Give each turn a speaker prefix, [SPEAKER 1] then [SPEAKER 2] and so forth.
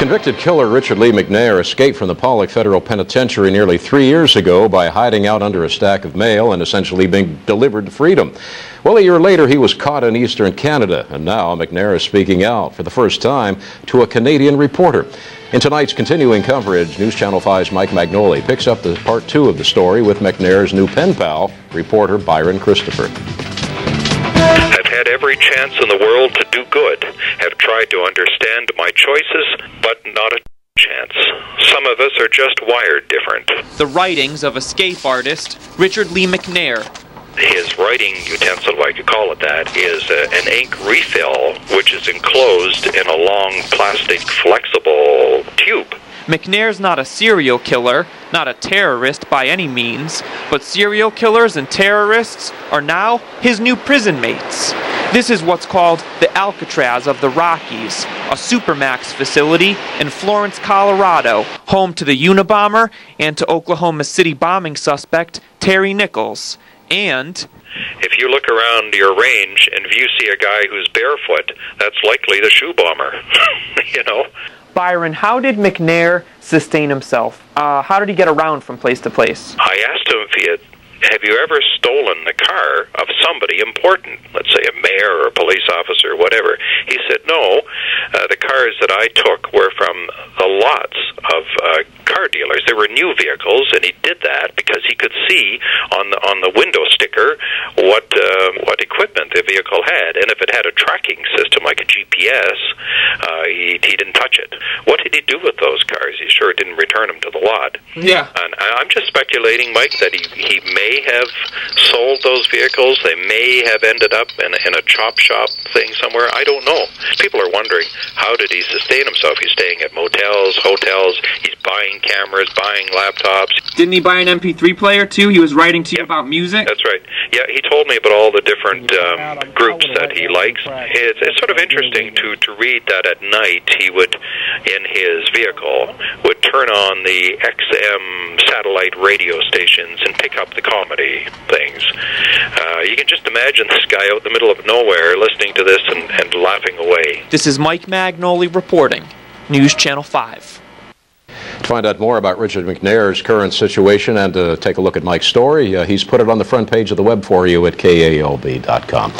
[SPEAKER 1] Convicted killer Richard+lee McNair escaped from the Pollock Federal Penitentiary nearly 3 years ago by hiding out under a stack of mail and essentially being delivered to freedom. Well, a year later, he was caught in eastern Canada, and now McNair is speaking out for the first time to a Canadian reporter. In tonight's continuing coverage, News Channel 5's Mike Magnoli picks up the part 2 of the story with McNair's new pen pal, reporter Byron+Christopher.
[SPEAKER 2] I've had every chance in the world to do good, have tried to understand my choices, but not a chance. Some of us are just wired different.
[SPEAKER 3] The writings of escape artist Richard+lee McNair.
[SPEAKER 2] His writing utensil, if I could call it that, is an ink refill, which is enclosed in a long plastic flexible tube.
[SPEAKER 3] McNair's not a serial killer, not a terrorist by any means, but serial killers and terrorists are now his new prison mates. This is what's called the Alcatraz of the Rockies, a super+max facility in Florence, Colorado, home to the Unabomber and to Oklahoma City bombing suspect Terry Nichols. And
[SPEAKER 2] if you look around your range and if you see a guy who's barefoot, that's likely the shoe bomber, you know.
[SPEAKER 3] Byron, how did McNair sustain himself? How did he get around from place to place?
[SPEAKER 2] I asked him if he had, have you ever stolen the car of somebody important, let's say a mayor or a police officer or whatever? He said, no, the cars that I took were from the lots of car dealers. They were new vehicles, and he did that because he could see on the window sticker what equipment the vehicle had, and if it had a tracking system like a GPS, he didn't touch it. What did he do with those cars? He sure didn't return them to the lot.
[SPEAKER 3] Yeah.
[SPEAKER 2] And I'm just speculating, Mike, that he may have sold those vehicles. They may have ended up in a chop shop thing somewhere. I don't know. People are wondering, how did he sustain himself? He's staying at motels, hotels. He's buying cameras, buying laptops.
[SPEAKER 3] Didn't he buy an MP3 player too? He was writing to you about music?
[SPEAKER 2] That's right. Yeah, he told me about all the different groups that he likes. It's sort of interesting to read that at night he would, in his vehicle, would turn on the XM satellite radio stations and pick up the comedy things. You can just imagine this guy out in the middle of nowhere listening to this and laughing away.
[SPEAKER 3] This is Mike Magnoli reporting, News Channel 5.
[SPEAKER 1] To find out more about Richard McNair's current situation and to take a look at Mike's story, he's put it on the front page of the web for you at KALB.com.